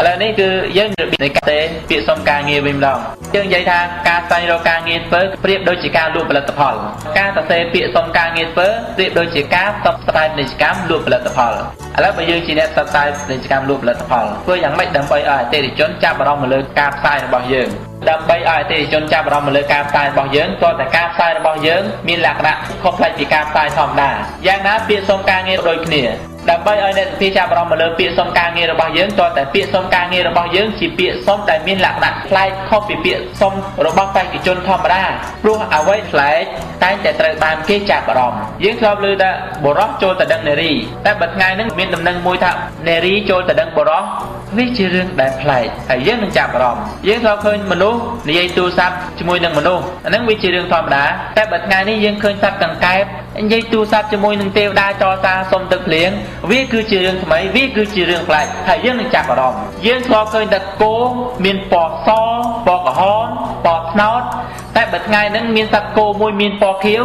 ឥឡូវនេះគឺយើងរបៀបនៃការពាក្យសុំការងារវិញម្ដងយើងនិយាយថាការស្វែងរកការងារធ្វើប្រៀបដូចជាការលក់ផលិតផលការសរសេរពាក្យសុំការងារធ្វើប្រៀបដូចជាការផ្សព្វផ្សាយពាណិជ្ជកម្មលក់ផលិតផលឥឡូវបើយើងជាអ្នកផ្សព្វផ្សាយពាណិជ្ជកម្មលក់ផលិតផលធ្វើយ៉ាងម៉េចដើម្បីឲ្យអតិថិជនចាប់អារម្មណ៍មកលើការផ្សាយរបស់យើងដើម្បីឲ្យអតិថិជនចាប់អារម្មណ៍មកលើការផ្សាយរបស់យើងតើតែការផ្សាយរបស់យើងមានលក្ខណៈខុសប្លែកពីការផ្សាយធម្មតាយ៉ាងណាពាក្យសុំការងារដូចគ្នាដើម្បីឲ្យអ្នកសភាចាប់អារម្មណ៍មកលើពាក្យសុំការងាររបស់យើងតើតែពាក្យសុំការងាររបស់យើងជាពាក្យសុំដែលមានលក្ខណៈប្លែកខុសពីពាក្យសុំរបស់បេក្ខជនធម្មតាព្រោះអ្វីប្លែកតែងតែត្រូវបានគេចាប់អារម្មណ៍យើងធ្លាប់ឮថាបុរសចូលទៅដឹងនារីតែបើថ្ងៃនេះមានដំណឹងមួយថានារីចូលទៅដឹងបុរសវាជារឿងដែលប្លែកហើយយើងនឹងចាប់អារម្មណ៍យើងធ្លាប់ឃើញមនុស្សនិយាយទូរស័ព្ទជាមួយនឹងមនុស្សអាហ្នឹងវាជារឿងធម្មតាតែបើថ្ងៃនេះយើងឃើញសត្វកង្កែបនិយាយទូរស័ព្ទជាមួយនឹងទេវតាចរសារសុំទឹកភ្លៀងវាគឺជារឿងថ្មីវាគឺជារឿងប្លែកហើយយើងនឹងចាប់អារម្មណ៍យើងធ្លាប់ឃើញតែគោមានពណ៌សពណ៌ក្រហមពណ៌ត្នោតតែបើថ្ងៃហ្នឹងមានសត្វគោមួយមានពណ៌ខៀវ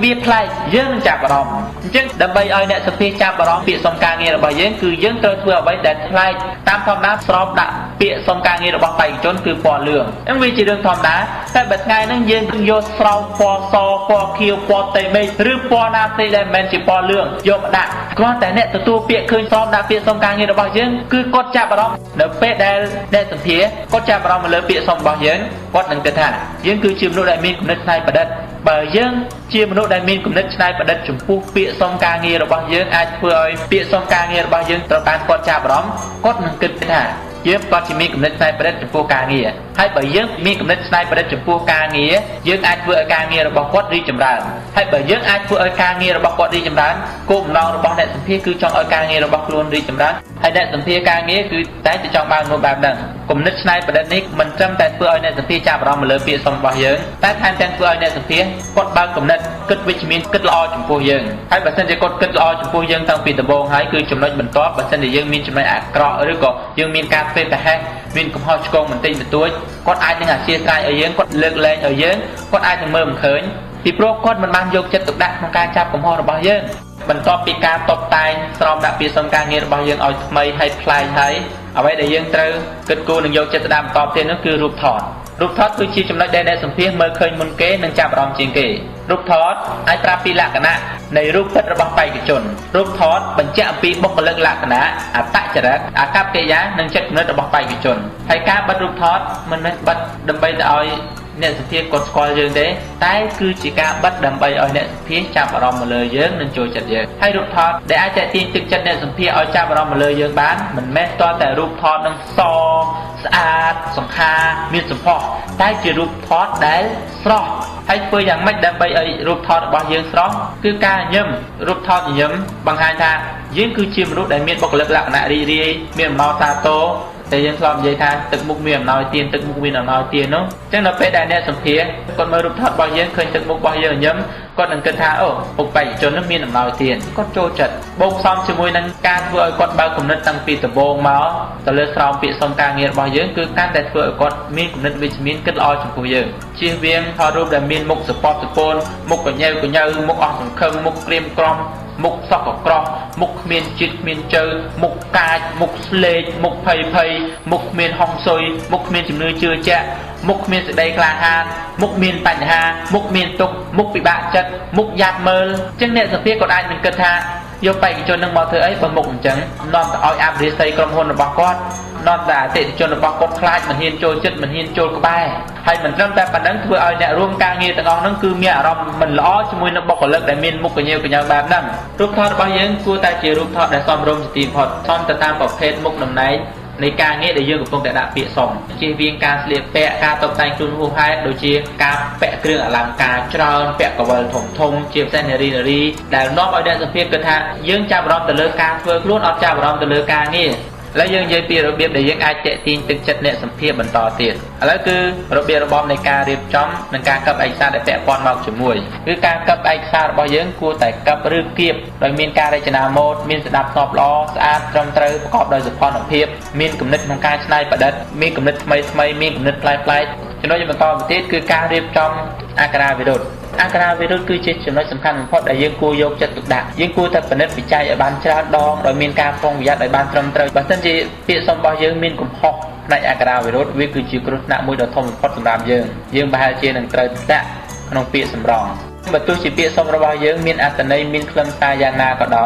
វាប្លែកយើងនឹងចាប់អារម្មណ៍អញ្ចឹងដើម្បីឲ្យអ្នកសភាចាប់អារម្មណ៍ពាក្យសុំការងាររបស់យើងគឺយើងត្រូវធ្វើអ្វីដែលប្លែកតាមធម្មតាស្របដាក់ពាក្យសុំការងាររបស់បេក្ខជនគឺពណ៌លឿងហ្នឹងវាជារឿងធម្មតាតែបើថ្ងៃហ្នឹងយើងយកស្រោមពណ៌សពណ៌ខៀវពណ៌តេមេឃឬពណ៌ណាផ្សេងដែលមិនមែនជាពណ៌លឿងយកមកដាក់គ្រាន់តែអ្នកទទួលពាក្យឃើញស្រោមដាក់ពាក្យសុំការងាររបស់យើងគឺគាត់ចាប់អារម្មណ៍នៅពេលដែលអ្នកសភាគាត់ចាប់អារម្មណ៍មកលើពាក្យសុំរបស់យើងគាត់នឹងគិតថាយើងគឺជាមនុស្សដែលមានគំនិតច្នៃប្រឌិតបើយើងជាមនុស្សដែលមានគំនិតច្នៃប្រឌិតចំពោះពាក្យសុំការងាររបស់យើងអាចធ្វើឲ្យពាក្យសុំការងាររបស់យើងត្រូវបានគាត់ចាប់អារម្មណ៍គាត់នឹងគិតថាយើងគាត់ជាមានគំនិតច្នៃប្រឌិតចំពោះការងារហើយបើយើងមានគំនិតច្នៃប្រឌិតចំពោះការងារយើងអាចធ្វើឲ្យការងាររបស់គាត់រីកចម្រើនហើយបើយើងអាចធ្វើឲ្យការងាររបស់គាត់រីកចម្រើនគោលបំណងរបស់អ្នកសម្ភារគឺចង់ឲ្យការងាររបស់ខ្លួនរីកចម្រើនហើយអ្នកសម្ភារការងារគឺតែចង់បាននូវបែបហ្នឹងគំនិតច្នៃប្រឌិតនេះមិនត្រឹមតែធ្វើឲ្យអ្នកសម្ភារចាប់អារម្មណ៍មកលើពាក្យសុំរបស់យើងតែថែមទាំងធ្វើឲ្យអ្នកសម្ភារគាត់បើកគំនិតគិតវិជ្ជមានគិតល្អចំពោះយើងហើយបើសិនជាគាត់គិតល្អចំពោះយើងតាំងពីដំបូងហើយគឺចំណុចបន្ទាប់បើសិនជាយើងមានចំណុចអាក្រក់ឬក៏យើងមានការធ្វេសប្រហែសមានកំហុសឆ្គងបន្តិចបន្តួចគាត់អាចនឹងអធិស្ឋានឲ្យយើងគាត់លើកលែងឲ្យយើងគាត់អាចនឹងមើលមិនឃើញពីព្រោះគាត់មិនបានយកចិត្តទុកដាក់ក្នុងការចាប់កំហុសរបស់យើងបន្ទាប់ពីការតបតែងស្រោមដាក់ពាក្យសុំការងាររបស់យើងឲ្យថ្មីហើយប្លែកហើយអ្វីដែលយើងត្រូវគិតគូរនឹងយកចិត្តទុកដាក់បន្តទៀតនោះគឺរូបថតរូបថតគឺជាចំណុចដែលអ្នកសម្ភារមើលឃើញមុនគេនិងចាប់អារម្មណ៍ជាងគេរូបថតអាចប្រាប់ពីលក្ខណៈនៃរូបពិតរបស់បេក្ខជនរូបថតបញ្ជាក់អំពីបុគ្គលិកលក្ខណៈអត្តចរិតអាកប្បកិរិយានិងចិត្តគំនិតរបស់បេក្ខជនហើយការបិទរូបថតមិនមែនបិទដើម្បីឲ្យអ្នកសភាគាត់ស្គាល់យើងទេតែគឺជាការបិទដើម្បីឲ្យអ្នកសភាចាប់អារម្មណ៍មកលើយើងនិងចូលចិត្តយើងហើយរូបថតដែលអាចទាក់ទាញទឹកចិត្តអ្នកសភាឲ្យចាប់អារម្មណ៍មកលើយើងបានមិនមែនតតែរូបថតនឹងសស្អាតសង្ខាមានសម្ផស្សតែជារូបថតដែលស្រស់ហើយធ្វើយ៉ាងម៉េចដើម្បីឲ្យរូបថតរបស់យើងស្រស់គឺការញញឹមរូបថតញញឹមបង្ហាញថាយើងគឺជាមនុស្សដែលមានបុគ្គលិកលក្ខណៈរីករាយមានអំណរសាទរតែយើងធ្លាប់និយាយថាទឹកមុខមានអំណោយទានទឹកមុខមានអំណោយទាននោះអញ្ចឹងនៅពេលដែលអ្នកសម្ភារគាត់មើលរូបថតរបស់យើងឃើញទឹកមុខរបស់យើងញញឹមគាត់នឹងគិតថាអូពុកបេក្ខជននោះមានអំណោយទានគាត់ចូលចិត្តបូកផ្សំជាមួយនឹងការធ្វើឲ្យគាត់បើកគំនិតតាំងពីដំបូងមកទៅលើស្រោមពាក្យសុំការងាររបស់យើងគឺកាន់តែធ្វើឲ្យគាត់មានគំនិតវិជ្ជមានគិតល្អចំពោះយើងជៀសវាងថតរូបដែលមានមុខសពតសពូនមុខកញ្ញើកញ្ញើមុខអស់សង្ឃឹមមុខក្រៀមក្រំមុខសក់កក្រោះមុខគ្មានជាតិគ្មានជើមុខកាចមុខស្លេកមុខភ័យមុខគ្មានហុងស៊ុយមុខគ្មានជំនឿជឿជាក់មុខគ្មានសេចក្តីក្លាហានមុខមានបញ្ហាមុខមានទុក្ខមុខពិបាកចិត្តមុខយ៉ាប់មើលអញ្ចឹងអ្នកសភាក៏អាចនឹងគិតថាយកបេក្ខជននឹងមកធ្វើអីបើមុខអញ្ចឹងនាំទៅឲ្យអភិរិស័យក្រុមហ៊ុនរបស់គាត់នាំតែអតិថិជនរបស់គាត់ខ្លាចមិនហ៊ានចូលចិត្តមិនហ៊ានចូលក្បែរហើយមិនត្រឹមតែប៉ុណ្ណឹងធ្វើឲ្យអ្នករួមការងារទាំងអស់ហ្នឹងគឺមានអារម្មណ៍មិនល្អជាមួយនឹងបុគ្គលិកដែលមានមុខកញ្ញើកញ្ញើបែបហ្នឹងរូបថតរបស់យើងគួរតែជារូបថតដែលសមរម្យជាទីបំផុតសមទៅតាមប្រភេទមុខតំណែងនៃការងារដែលយើងកំពុងតែដាក់ពាក្យសុំជៀសវាងការស្លៀកពាក់ការតុបតែងខ្លួនហួសហេតុដូចជាការពាក់គ្រឿងអលង្ការច្រើនពាក់កវិលធំជាពិសេសនារីដែលនាំឲ្យអ្នកសម្ភារគិតថាយើងចាប់អារម្មណ៍ទៅលើការធ្វើខ្លួនអត់ចាប់អារម្មណ៍ទៅលើការងារឥឡូវយើងនិយាយពីរបៀបដែលយើងអាចទាក់ទាញទឹកចិត្តអ្នកសម្ភារបន្តទៀតឥឡូវគឺរបៀបរបបនៃការរៀបចំនិងការកັບឯកសារដែលពាក់ព័ន្ធមកជាមួយគឺការកັບឯកសាររបស់យើងគួរតែកັບឬគៀបដោយមានការរចនាម៉ូដមានសណ្ដាប់ធ្នាប់ល្អស្អាតត្រឹមត្រូវប្រកបដោយសោភ័ណភាពមានគំនិតក្នុងការច្នៃប្រឌិតមានគំនិតថ្មីមានគំនិតប្លែកចំណុចបន្តទៅទៀតគឺការរៀបចំអក្ខរាវិរុទ្ធ អាការៈវីរុសគឺជាចំណុចសំខាន់បំផុតដែលយើងគួរយកចិត្តទុកដាក់យើងគួរតែពិនិត្យវិจัยឲ្យបានច្រើនដងដោយមានការប្រុងប្រយ័ត្នឲ្យបានត្រឹមត្រូវបើមិនជាពាក្យសុំរបស់យើងមានកំហុសផ្នែកអាការៈវីរុសវាគឺជាគ្រោះថ្នាក់មួយដ៏ធំបំផុតសម្រាប់យើងប្រហែលជានឹងត្រូវដាក់ក្នុងពាក្យសម្រងបើទោះជាពាក្យសុំរបស់យើងមានអត្ថន័យមានខ្លឹមសារយ៉ាងណាក៏ដោ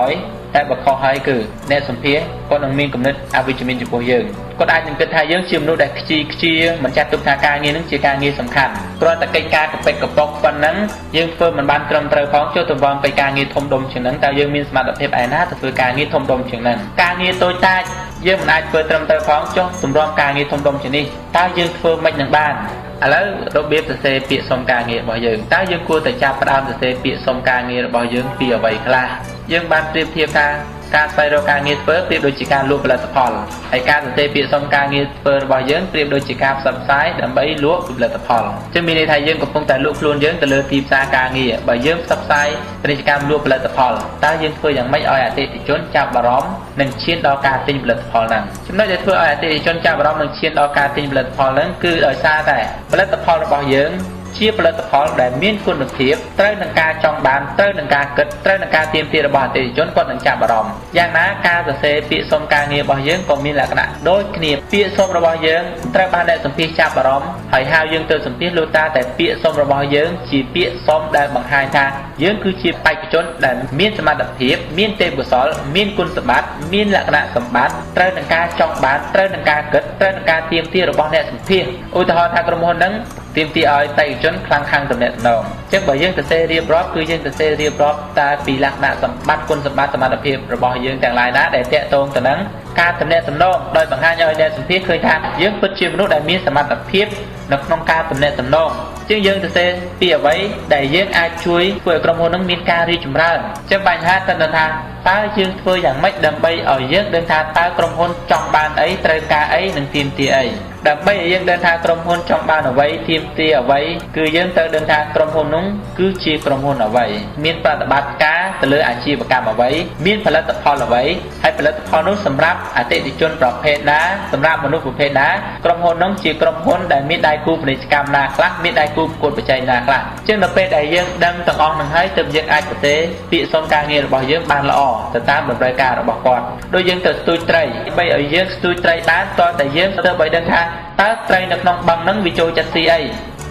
យតែបើខុសហើយគឺអ្នកសម្ភារគាត់នឹងមានគំនិតអវិជ្ជមានចំពោះយើងគាត់អាចនឹងគិតថាយើងជាមនុស្សដែលខ្ជាមិនចាត់ទុកថាការងារនឹងជាការងារសំខាន់គ្រាន់តែកិច្ចការកប៉ិកកប៉ុកប៉ុណ្ណឹងយើងធ្វើមិនបានត្រឹមត្រូវផងចុះទៅវងទៅការងារធំដុំជាងហ្នឹងតើយើងមានសមត្ថភាពឯណាទៅធ្វើការងារធំដុំជាងហ្នឹងការងារតូចតាចយើងមិនអាចធ្វើត្រឹមត្រូវផងចុះទម្រាំការងារធំដុំជាងនេះតើយើងធ្វើមិននឹងបានឥឡូវរបៀបសរសេរពាក្យសុំការងាររបស់យើងតើយើងគួរតែចាប់ផ្ដើមសរសេរពាក្យសុំការងាររបស់យើងពីអ្វីខ្លះយើងបានប្រៀបធៀបថាការស្វែងរកការងារធ្វើប្រៀបដូចជាការលក់ផលិតផលហើយការសរសេរពាក្យសុំការងារធ្វើរបស់យើងប្រៀបដូចជាការផ្សព្វផ្សាយដើម្បីលក់ផលិតផលចឹងមានន័យថាយើងកំពុងតែលក់ខ្លួនយើងទៅលើទីផ្សារការងារបើយើងផ្សព្វផ្សាយពាណិជ្ជកម្មលក់ផលិតផលតើយើងធ្វើយ៉ាងម៉េចឲ្យអតិថិជនចាប់អារម្មណ៍និងឈានដល់ការទិញផលិតផលហ្នឹងចំណុចដែលធ្វើឲ្យអតិថិជនចាប់អារម្មណ៍និងឈានដល់ការទិញផលិតផលហ្នឹងគឺដោយសារតែផលិតផលរបស់យើងជាផលិតផលដែលមានគុណភាពត្រូវនឹងការចង់បានត្រូវនឹងការគិតត្រូវនឹងការទាមទាររបស់អតិថិជនគាត់នឹងចាប់អារម្មណ៍យ៉ាងណាការសរសេរពាក្យសុំការងាររបស់យើងក៏មានលក្ខណៈដូចគ្នាពាក្យសុំរបស់យើងត្រូវបានអ្នកសម្ភាសចាប់អារម្មណ៍ហើយហៅយើងទៅសម្ភាសលុះតាតែពាក្យសុំរបស់យើងជាពាក្យសុំដែលបង្ហាញថាយើងគឺជាបេក្ខជនដែលមានសមត្ថភាពមានទេពកោសល្យមានគុណសម្បត្តិមានលក្ខណៈសម្បត្តិត្រូវនឹងការចង់បានត្រូវនឹងការគិតត្រូវនឹងការទាមទាររបស់អ្នកសម្ភាសឧទាហរណ៍ថាក្រុមហ៊ុនហ្នឹងទាមទារឲ្យបេក្ខជនខ្លាំងខាំងតំណែងអញ្ចឹងបើយើងសរសេររៀបរាប់គឺយើងសរសេររៀបរាប់តែពីលក្ខណៈសម្បត្តិគុណសម្បត្តិសមត្ថភាពរបស់យើងទាំងឡាយណាដែលតាក់ទងទៅនឹងការតំណែងដោយបង្ហាញឲ្យអ្នកសម្ភាសឃើញថាយើងពិតជាមនុស្សដែលមានសមត្ថភាពនៅក្នុងការតំណែងជាងយើងសរសេរពីអ្វីដែលយើងអាចជួយធ្វើឲ្យក្រុមហ៊ុននឹងមានការរីកចម្រើនចឹងបញ្ហាទៅនឹងថាតើយើងធ្វើយ៉ាងម៉េចដើម្បីឲ្យយើងដឹងថាតើក្រុមហ៊ុនចង់បានអីត្រូវការអីនិងទាមទារអីដើម្បីឲ្យយើងដឹងថាក្រុមហ៊ុនចង់បានអ្វីទាមទារអ្វីគឺយើងត្រូវដឹងថាក្រុមហ៊ុននោះគឺជាក្រុមហ៊ុនអ្វីមានប្រតិបត្តិការទៅលើអាជីវកម្មអ្វីមានផលិតផលអ្វីហើយផលិតផលនោះសម្រាប់អតិថិជនប្រភេទណាសម្រាប់មនុស្សប្រភេទណាក្រុមហ៊ុននោះជាក្រុមហ៊ុនដែលមានដៃគូពាណិជ្ជកម្មណាខ្លះមានដៃគូប្រកួតប្រជែងណាខ្លះជាងនៅពេលដែលយើងដឹងទាំងអស់នឹងហើយទើបយើងអាចសរសេរពាក្យសុំការងាររបស់យើងបានល្អទៅតាមតម្រូវការរបស់គាត់ដូចយើងទៅស្ទូចត្រីដើម្បីឲ្យយើងស្ទូចត្រីបានតើតែយើងទៅឲ្យដឹងថាតើត្រីនៅក្នុងបឹងហ្នឹងវាចូលចិត្តស៊ីអី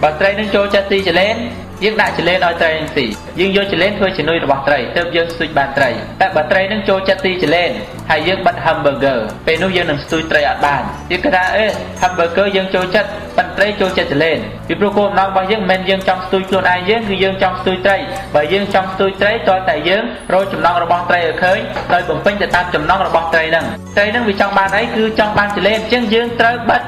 បើត្រីនឹងចូលចិត្តស៊ីចលែនយើងដាក់ចលែនឲ្យត្រីនឹងស៊ីយើងយកចលែនធ្វើជំនួយរបស់ត្រីទើបយើងស្ទូចបានត្រីតែបើត្រីនឹងចូលចិត្តស៊ីចលែនហើយយើងបិទ hamburger ពេលនោះយើងនឹងស្ទូចត្រីអត់បានយើងគិតថាhamburger យើងចូលចិត្តប៉ុន្តែត្រីចូលចិត្តចលែនពីព្រោះគោលបំណងរបស់យើងមិនមែនយើងចង់ស្ទូចខ្លួនឯងយើងគឺយើងចង់ស្ទូចត្រីបើយើងចង់ស្ទូចត្រីតើតែយើងរកចំណងរបស់ត្រីឲ្យឃើញដោយបំពេញទៅតាមចំណងរបស់ត្រីហ្នឹងវាចង់បានអីគឺចង់បានចលែនអញ្ចឹងយើងត្រូវបិទ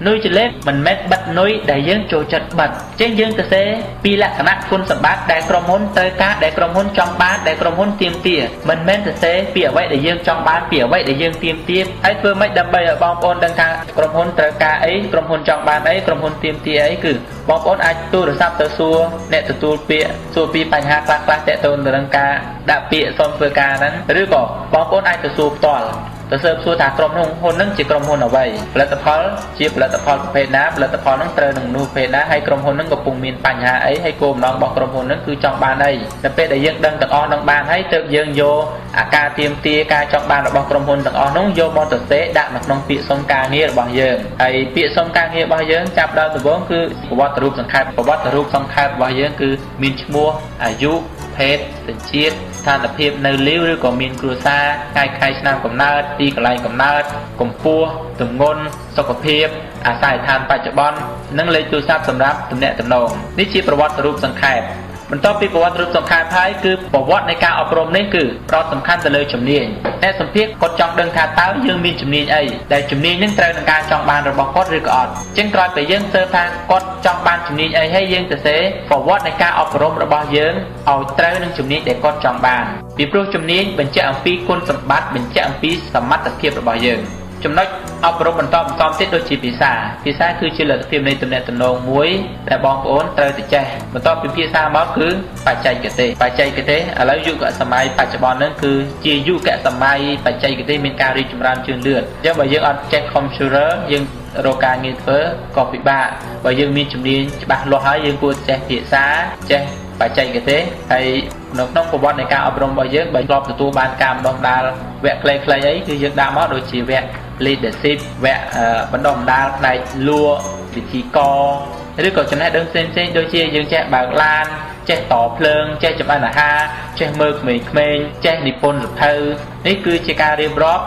នុយចលែនមិនមែនបិទនុយដែលយើងចូលចិត្តបិទអញ្ចឹងយើងសរសេរពីលក្ខណៈគុណសម្បត្តិដែលក្រុមហ៊ុនត្រូវការដែលក្រុមហ៊ុនចង់បានដែលក្រុមហ៊ុនទាមទារមិនមែនសរសេរពីអ្វីដែលយើងចង់បានពីអ្វីដែលយើងទាមទារហើយធ្វើម៉េចដើម្បីឲ្យបងប្អូនដឹងថាក្រុមហ៊ុនត្រូវការអីក្រុមហ៊ុនចង់បានអីក្រុមហ៊ុនទាមទារអីគឺបងប្អូនអាចទូរស័ព្ទទៅសួរអ្នកទទួលពាក្យសួរពីបញ្ហាខ្លះៗទាក់ទងទៅនឹងការដាក់ពាក្យសុំធ្វើការហ្នឹងឬក៏បងប្អូនអាចទៅសួរផ្ទាល់ទៅស៊ើបសួរថាក្រុមហ៊ុនហ្នឹងជាក្រុមហ៊ុនអ្វីផលិតផលជាផលិតផលប្រភេទណាផលិតផលហ្នឹងត្រូវនឹងមនុស្សប្រភេទណាហើយក្រុមហ៊ុនហ្នឹងកំពុងមានបញ្ហាអីហើយគោលបំណងរបស់ក្រុមហ៊ុនហ្នឹងគឺចង់បានអីដល់ពេលដែលយើងដឹងទាំងអស់ហ្នឹងបានហើយទើបយើងយកអាការទាមទារការចង់បានរបស់ក្រុមហ៊ុនទាំងអស់ហ្នឹងយកមកសរសេរដាក់នៅក្នុងពាក្យសុំការងាររបស់យើងហើយពាក្យសុំការងាររបស់យើងចាប់ដល់ដំបូងគឺប្រវត្តិរូបសង្ខេបរបស់យើងគឺមានឈ្មោះអាយុភេទសញ្ជាតិស្ថានភាពនៅលីវឬក៏មានគ្រួសារថ្ងៃខែឆ្នាំកំណើតទីកន្លែងកំណើតកម្ពស់ទម្ងន់សុខភាពអាសយដ្ឋានបច្ចុប្បន្ននិងលេខទូរស័ព្ទសម្រាប់ទំនាក់ទំនងនេះជាប្រវត្តិរូបសង្ខេបបន្ទាប់ពីប្រវត្តិរូបសង្ខេបហើយគឺប្រវត្តិនៃការអប់រំនេះគឺផ្ដោតសំខាន់ទៅលើជំនាញអ្នកសម្ភាសគាត់ចង់ដឹងថាតើយើងមានជំនាញអីដែលជំនាញនឹងត្រូវនឹងការចង់បានរបស់គាត់ឬក៏អត់អញ្ចឹងក្រោយពីយើងស៊ើបថាគាត់ចង់បានជំនាញអីហើយយើងសរសេរប្រវត្តិនៃការអប់រំរបស់យើងឲ្យត្រូវនឹងជំនាញដែលគាត់ចង់បានពីព្រោះជំនាញបញ្ជាក់អំពីគុណសម្បត្តិបញ្ជាក់អំពីសមត្ថភាពរបស់យើងចំណុចអប់រំបន្តទៀតដូចជាភាសាគឺជាលទ្ធភាពនៃទំនាក់ទំនងមួយដែលបងប្អូនត្រូវតែចេះបន្ទាប់ពីភាសាមកគឺបច្ចេកទេសឥឡូវយុគសម័យបច្ចុប្បន្នហ្នឹងគឺជាយុគសម័យបច្ចេកទេសមានការរីកចម្រើនជឿនលឿនអញ្ចឹងបើយើងអត់ចេះ computer យើងរកការងារធ្វើក៏ពិបាកបើយើងមានជំនាញច្បាស់លាស់ហើយយើងគួរចេះភាសាចេះ បច្ចេកទេសហើយនៅក្នុងប្រវត្តិនៃការអប់រំរបស់យើងបើធ្លាប់ទទួលបានការបណ្ដុះបណ្ដាលវគ្គខ្លីៗអីគឺយើងដាក់មកដូចជាវគ្គ leadership វគ្គបណ្ដុះបណ្ដាលផ្នែកលួវិធីកឬក៏ចំណេះដឹងផ្សេងៗដូចជាយើងចេះបើកឡានចេះតភ្លើងចេះចម្អិនអាហារចេះមើលក្មេងៗចេះនិពន្ធសភៅនេះគឺជាការរៀបរាប់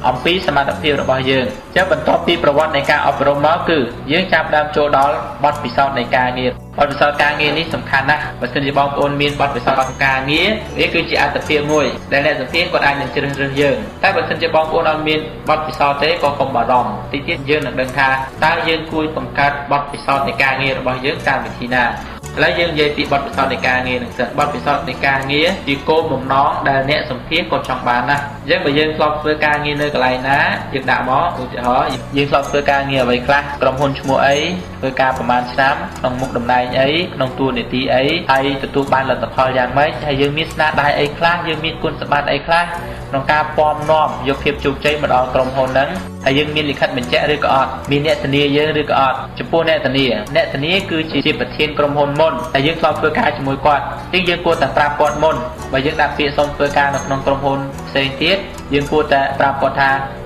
អំពីសមត្ថភាពរបស់យើងចឹងបន្ទាប់ពីប្រវត្តិនៃការអប់រំមកគឺយើងចាប់ដើមចូលដល់បទពិសោធន៍នៃការងារបទពិសោធន៍ការងារនេះសំខាន់ណាស់បើសិនជាបងប្អូនមានបទពិសោធន៍ការងារវាគឺជាអត្តភាពមួយដែលអ្នកសម្ភារគាត់អាចនឹងជ្រើសរើសយើងតែបើសិនជាបងប្អូនអត់មានបទពិសោធន៍ទេក៏កុំបារម្ភតិចទៀតយើងនឹងដឹងថាតើយើងគួរបង្កើតបទពិសោធន៍នៃការងាររបស់យើងតាមវិធីណាឥឡូវយើងនិយាយពីបទពិសោធន៍នៃការងារបទពិសោធន៍នៃការងារជាគោលបំណងដែលអ្នកសម្ភារគាត់ចង់បានណាអញ្ចឹងបើយើងធ្លាប់ធ្វើការងារនៅកន្លែងណាយើងដាក់មកឧទាហរណ៍យើងធ្លាប់ធ្វើការងារអ្វីខ្លះក្រុមហ៊ុនឈ្មោះអីធ្វើការប្រហែលឆ្នាំក្នុងមុខតំណែងអីក្នុងតួនាទីអីហើយទទួលបានលទ្ធផលយ៉ាងម៉េចហើយយើងមានស្នាដៃអីខ្លះយើងមានគុណសម្បត្តិអីខ្លះក្នុងការពំនាំយកភាពជោគជ័យមកដល់ក្រុមហ៊ុនហ្នឹងហើយយើងមានលិខិតបញ្ជាក់ឬក៏អត់មានអ្នកធានាយើងឬក៏អត់ចំពោះអ្នកធានាគឺជាប្រធានក្រុមហ៊ុនមុនតែយើងធ្លាប់ធ្វើការជាមួយគាត់អញ្ចឹងយើងគួរតែប្រាប់គាត់មុនបើយើងដាក់ពាក្យសុំធ្វើការនៅក្នុងក្រុមហ៊ុនផ្សេងទៀតយើងគួរតែប្រាប់គាត់ថ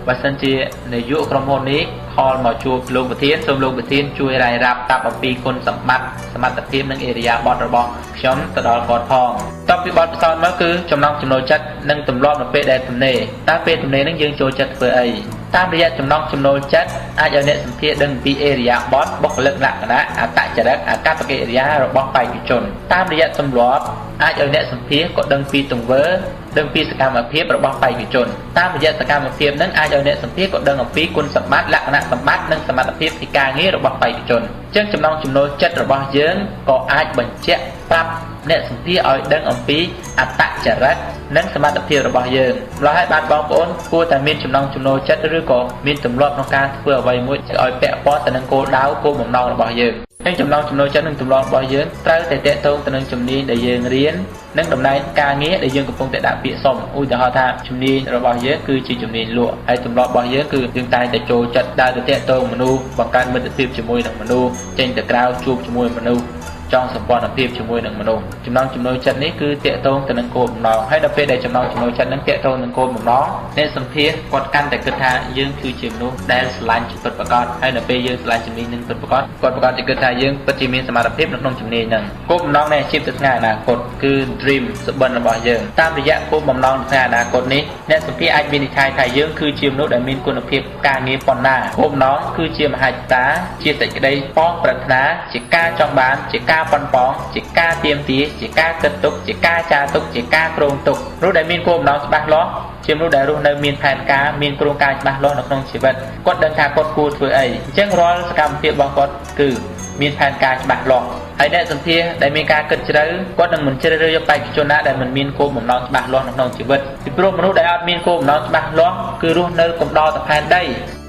ាបើសិនជានាយកក្រុមហ៊ុននេះខលមកជួបលោកប្រធានសូមលោកប្រធានជួយរាយរាប់តាប់អំពីគុណសម្បត្តិសមត្ថភាពនិងអេរិយាបថរបស់ខ្ញុំទៅដល់គាត់ផងតបពីបទពិសោធន៍មកគឺចំណង់ចំណូលចិត្តនិងទម្លាប់នៅពេលដែលទំនេរតើពេលទំនេរនឹងយើងចូលចិត្តធ្វើអីតាមរយៈចំណង់ចំណូលចិត្តអាចឲ្យអ្នកសម្ភារដឹងពីអេរិយាបថបុគ្គលិកលក្ខណៈអត្តចរិតអាកប្បកិរិយារបស់បេក្ខជនតាមរយៈទម្លាប់អាចឲ្យអ្នកសម្ភារក៏ដឹងពីទង្វើដឹងពីសកម្មភាពរបស់បេក្ខជនតាមរយៈសកម្មភាពនឹងអាចឲ្យអ្នកសម្ភារក៏ដឹងអំពីគុណសម្បត្តិលក្ខណៈសម្បត្តិនិងសមត្ថភាពនៃការងាររបស់បេក្ខជនអញ្ចឹងចំណង់ចំណូលចិត្តរបស់យើងក៏អាចបញ្ជាក់ប្រាប់អ្នកសម្ភារឲ្យដឹងអំពីអត្តចរិតនិងសមត្ថភាពរបស់យើងម្ល៉េះហើយបាទបងប្អូនគួរតែមានចំណង់ចំណូលចិត្តឬក៏មានទម្លាប់ក្នុងការធ្វើអ្វីមួយឲ្យពាក់ព័ន្ធទៅនឹងគោលដៅគោលបំណងរបស់យើងហើយចំណង់ចំណូលចិត្តនិងទម្លាប់របស់យើងត្រូវតែទាក់ទងទៅនឹងជំនាញដែលយើងរៀននិងតំណែងការងារដែលយើងកំពុងតែដាក់ពាក្យសុំឧទាហរណ៍ថាជំនាញរបស់យើងគឺជាជំនាញលក់ហើយទម្លាប់របស់យើងគឺយើងតែងតែចូលចិត្តដើរទៅទាក់ទងមនុស្សបង្កើតមិត្តភាពជាមួយនឹងមនុស្សចេញទៅក្រៅជួបជាមួយមនុស្សចង់សម្ព័ន្ធភាពជាមួយនឹងមនុស្សចំណង់ចំណូលចិត្តនេះគឺតាក់ទងទៅនឹងគោលបំណងហើយដល់ពេលដែលចំណង់ចំណូលចិត្តនឹងតាក់ទងនឹងគោលបំណងអ្នកសម្ភារគាត់កាន់តែគិតថាយើងគឺជាមនុស្សដែលស្រឡាញ់ពិតប្រាកដហើយដល់ពេលយើងស្រឡាញ់ជំនាញនឹងពិតប្រាកដគាត់ប្រកាសជាគិតថាយើងពិតជាមានសមត្ថភាពនៅក្នុងជំនាញហ្នឹងគោលបំណងនៃអាជីពទៅថ្ងៃអនាគតគឺ dream សុបិនរបស់យើងតាមរយៈគោលបំណងថ្ងៃអនាគតនេះអ្នកសម្ភារអាចមាននិយាយថាយើងគឺជាមនុស្សដែលមានគុណភាពការងារប៉ុណ្ណាគោលបំណងគឺជាមហិច្ឆតាជាសេចក្តីបងប្រាថ្នាជាការចង់បានជាការប៉ុនប៉ងជាការទៀមទាជាការគិតទុកជាការចារទុកជាការគ្រោងទុកមនុស្សដែលមានគោលបំណងច្បាស់លាស់ជាមនុស្សដែលរស់នៅមានផែនការមានគ្រោងការច្បាស់លាស់នៅក្នុងជីវិតគាត់ដឹងថាគាត់គួរធ្វើអីអញ្ចឹងរាល់សកម្មភាពរបស់គាត់គឺមានផែនការច្បាស់លាស់ហើយអ្នកសម្ភារដែលមានការគិតជ្រៅគាត់នឹងមិនជ្រើសរើសយកបេក្ខជនណាដែលមិនមានគោលបំណងច្បាស់លាស់នៅក្នុងជីវិតពីព្រោះមនុស្សដែលអត់មានគោលបំណងច្បាស់លាស់គឺរស់នៅកំដរតែផែនដ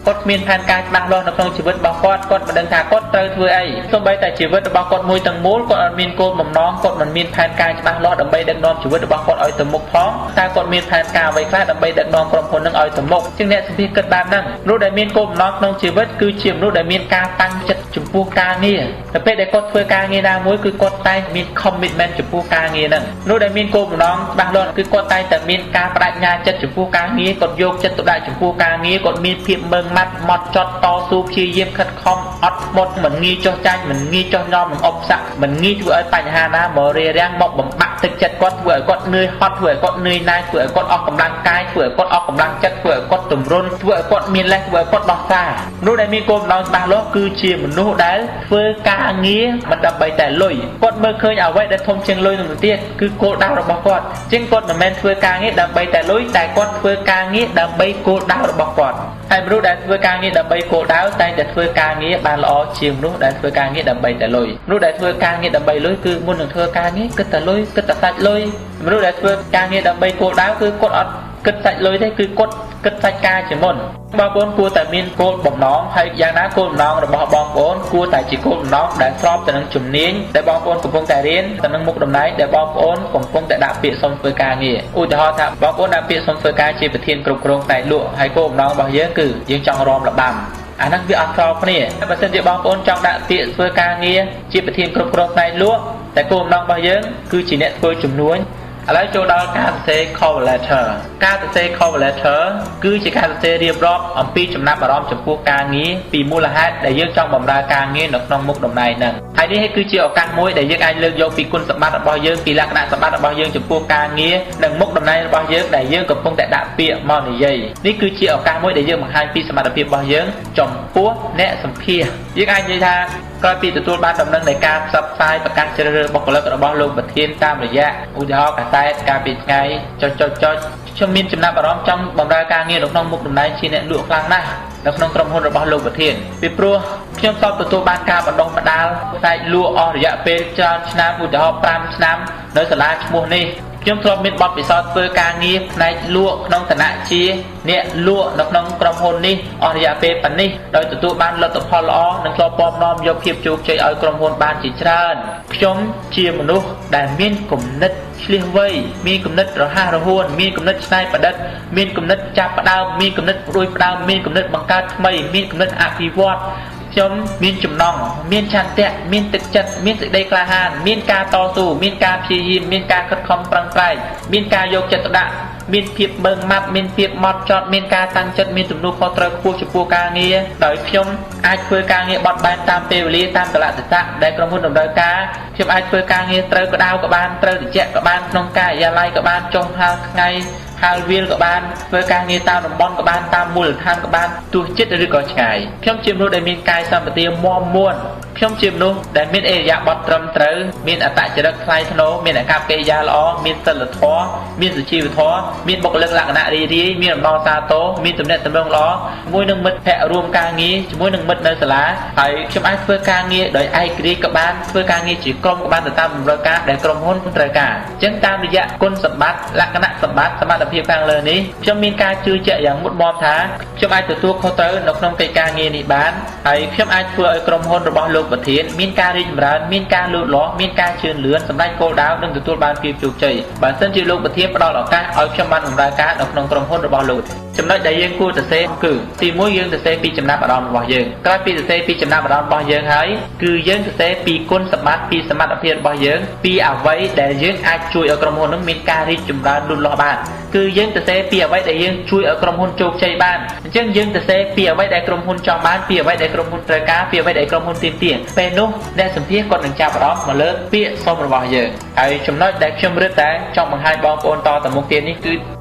ីគាត់មានផែនការច្បាស់លាស់នៅក្នុងជីវិតរបស់គាត់មិនដឹងថាគាត់ត្រូវធ្វើអីសូម្បីតែជីវិតរបស់គាត់មួយទាំងមូលគាត់អត់មានគោលបំណងគាត់មិនមានផែនការច្បាស់លាស់ដើម្បីដឹកនាំជីវិតរបស់គាត់ឲ្យទៅមុខផងតែគាត់មានផែនការអ្វីខ្លះដើម្បីដឹកនាំក្រុមហ៊ុននឹងឲ្យទៅមុខជាងអ្នកសម្ភារគិតបែបហ្នឹងមនុស្សដែលមានគោលបំណងក្នុងជីវិតគឺជាមនុស្សដែលមានការតាំងចិត្តចំពោះការងារតែពេលដែលគាត់ធ្វើការងារណាមួយគឺគាត់តែមាន commitment ចំពោះការងារហ្នឹងមនុស្សដែលមានគោលបំណងច្បាស់លាស់គឺគាត់តែមានការបដិញ្ញាចិត្តចំពោះការងារគាត់យកចិត្តទុកដាក់ចំពោះការងារគាត់មានភាពម៉ឺងម៉ាត់ម៉ត់ចត់តស៊ូព្យាយាមខិតខំអត់ធ្មត់មិនងាយចុះចាញ់មិនងាយចុះញោមនឹងអបស័កមិនងាយធ្វើឲ្យបញ្ហាណាមករារាំងមកបំបាក់ទឹកចិត្តគាត់ធ្វើឲ្យគាត់នឿយហត់ធ្វើឲ្យគាត់នឿយណាយធ្វើឲ្យគាត់អស់កម្លាំងកាយធ្វើឲ្យគាត់អស់កម្លាំងចិត្តធ្វើឲ្យគាត់ទម្រុនធ្វើឲ្យគាត់មានលេសធ្វើឲ្យគាត់ដោះសារមនុស្សដែលមានគោលបំណងច្បាស់លាស់គឺជាមនុស្សដែលធ្វើការងារមិនដើម្បីតែលុយគាត់មើលឃើញអ្វីដែលធំជាងលុយនឹងទៅទៀតគឺគោលដៅរបស់គាត់ជាងគាត់មិនមែនធ្វើការងារដើម្បីតែលុយតែគាត់ធ្វើការងារដើម្បីគោលដៅរបស់គាត់ហើយមនុស្សដែលធ្វើការងារដើម្បីគោលដៅតែងតែធ្វើការងារបានល្អជាងមនុស្សដែលធ្វើការងារដើម្បីតែលុយមនុស្សដែលធ្វើការងារដើម្បីលុយគឺមុននឹងធ្វើការងារគិតតែលុយគិតតែសាច់លុយមនុស្សដែលធ្វើការងារដើម្បីគោលដៅគឺគាត់អត់គិតសាច់លុយទេគឺគាត់គិតសាច់ការជាមុនបងប្អូនគួរតែមានគោលបំណងហើយយ៉ាងណាគោលបំណងរបស់បងប្អូនគួរតែជាគោលបំណងដែលស្របទៅនឹងជំនាញដែលបងប្អូនកំពុងតែរៀនទៅនឹងមុខតំណែងដែលបងប្អូនកំពុងតែដាក់ពាក្យសុំធ្វើការងារឧទាហរណ៍ថាបងប្អូនដាក់ពាក្យសុំធ្វើការជាប្រធានគ្រប់គ្រងផ្នែកលក់ហើយគោលបំណងរបស់យើងគឺយើងចង់រំលបាំអាហ្នឹងវាអត់ស្របគ្នាបើសិនជាបងប្អូនចង់ដាក់ពាក្យធ្វើការងារជាប្រធានគ្រប់គ្រងផ្នែកលក់ តែគោលបំណងរបស់យើងគឺជាអ្នកធ្វើជំនួញឥឡូវចូលដល់ការសរសេរ cover letter ការសរសេរ cover letter គឺជាការសរសេររៀបរាប់អំពីចំណាប់អារម្មណ៍ចំពោះការងារពីមូលហេតុដែលយើងចង់បម្រើការងារនៅក្នុងមុខតំណែងហ្នឹងហើយនេះគឺជាឱកាសមួយដែលយើងអាចលើកយកពីគុណសម្បត្តិរបស់យើងពីលក្ខណៈសម្បត្តិរបស់យើងចំពោះការងារនិងមុខតំណែងរបស់យើងដែលយើងកំពុងតែដាក់ពាក្យមកនិយាយនេះគឺជាឱកាសមួយដែលយើងបង្ហាញពីសមត្ថភាពរបស់យើងចំពោះអ្នកសម្ភាសន៍យើងអាចនិយាយថាក្រោយពីទទួលបានដំណឹងនៃការផ្សព្វផ្សាយប្រកាសជ្រើសរើសបុគ្គលិករបស់លោកប្រធានតាមរយៈឧទាហរណ៍កាសែតកាលពីថ្ងៃចុចខ្ញុំមានចំណាប់អារម្មណ៍ចង់បម្រើការងារនៅក្នុងមុខតំណែងជាអ្នកលក់ខ្លាំងណាស់នៅក្នុងក្រុមហ៊ុនរបស់លោកប្រធានពីព្រោះខ្ញុំសពទទួលបានការបណ្ដុះបណ្ដាលផ្នែកលក់អស់រយៈពេលច្រើនឆ្នាំឧទាហរណ៍5ឆ្នាំនៅសាលាឈ្មោះនេះខ្ញុំធ្លាប់មានបទពិសោធន៍ធ្វើការងារផ្នែកលក់ក្នុងឋានៈជាអ្នកលក់នៅក្នុងក្រុមហ៊ុននេះអស់រយៈពេលប៉ុណ្នេះដោយទទួលបានលទ្ធផលល្អនិងធ្លាប់ពំនាំយកភាពជោគជ័យឲ្យក្រុមហ៊ុនបានជាច្រើនខ្ញុំជាមនុស្សដែលមានគំនិតឆ្លៀសវៃមានគំនិតរហ័សរហួនមានគំនិតច្នៃប្រឌិតមានគំនិតចាប់ផ្ដើមមានគំនិតផ្ដួចផ្ដើមមានគំនិតបង្កើតថ្មីមានគំនិតអភិវឌ្ឍខ្ញុំមានចំណងមានឆន្ទៈមានទឹកចិត្តមានសេចក្តីក្លាហានមានការតស៊ូមានការព្យាយាមមានការខិតខំប្រឹងប្រែងមានការយកចិត្តទុកដាក់មានភាពម៉ឺងម៉ាត់មានភាពហ្មត់ចត់មានការតាំងចិត្តមានទំនួលខុសត្រូវខ្ពស់ចំពោះការងារដោយខ្ញុំអាចធ្វើការងារបត់បែនតាមពេលវេលាតាមកលៈទេសៈដែលក្រុមហ៊ុនតម្រូវការខ្ញុំអាចធ្វើការងារត្រូវក្តៅក៏បានត្រូវត្រជាក់ក៏បានក្នុងការិយាល័យក៏បានចុះហាលថ្ងៃហាលវាលក៏បានធ្វើការងារតាមតំបន់ក៏បានតាមមូលដ្ឋានក៏បានទោះជិតឬក៏ឆ្ងាយខ្ញុំជាមនុស្សដែលមានកាយសម្បទាមាំមួនខ្ញុំជាមនុស្សដែលមានអេរយាប័តត្រឹមត្រូវមានអត្តចរិតថ្លៃថ្នូរមានអាកប្បកិរិយាល្អមានសិលធម៌មានសុជីវធម៌មានបុគ្គលិកលក្ខណៈរីរាយមានអំណរសាទរមានទំនាក់ទំនងល្អជាមួយនឹងមិត្តភ័ក្តិរួមការងារជាមួយនឹងមិត្តនៅសាលាហើយខ្ញុំអាចធ្វើការងារដោយឯករាជ្យក៏បានធ្វើការងារជាក្រុមក៏បានទៅតាមតម្រូវការដែលក្រុមហ៊ុនត្រូវការអញ្ចឹងតាមរយៈគុណសម្បត្តិលក្ខណៈសម្បត្តិសមត្ថភាពខាងលើនេះខ្ញុំមានការជឿជាក់យ៉ាងមុតមាំថាខ្ញុំអាចទទួលខុសត្រូវនៅក្នុងកិច្ចការងារនេះបានហើយខ្ញុំអាចធ្វើឲ្យក្រុមហ៊ុនរបស់លោកប្រធានមានការរីកចម្រើនមានការលូតលាស់មានការជឿនលឿនសម្រេចគោលដៅនិងទទួលបានភាពជោគជ័យបើសិនជាលោកប្រធានផ្ដល់ឱកាសឲ្យខ្ញុំបានបម្រើការនៅក្នុងក្រុមហ៊ុនរបស់លោកចំណុចដែលយើងគួរសរសេរគឺទី1យើងសរសេរពីចំណាប់អារម្មណ៍របស់យើងក្រោយពីសរសេរពីចំណាប់អារម្មណ៍របស់យើងហើយគឺយើងសរសេរពីគុណសម្បត្តិពីសមត្ថភាពរបស់យើងពីអ្វីដែលយើងអាចជួយឲ្យក្រុមហ៊ុននឹងមានការរីកចម្រើនលូតលាស់បានគឺយើងសរសេរពីអ្វីដែលយើងជួយឲ្យក្រុមហ៊ុនជោគជ័យបានអញ្ចឹងយើងសរសេរពីអ្វីដែលក្រុមហ៊ុនចង់បានពីអ្វីដែលក្រុមហ៊ុនត្រូវការពីអ្វីដែលក្រុមហ៊ុនទាមទារពេលនោះអ្នកសម្ភាសគាត់នឹងចាប់អារម្មណ៍មកលើពាក្យសុំរបស់យើងហើយចំណុចដែលខ្ញុំរឹតតែចង់បង្ហាញបងប្អូនតទៅមុខទៀតនេះគឺ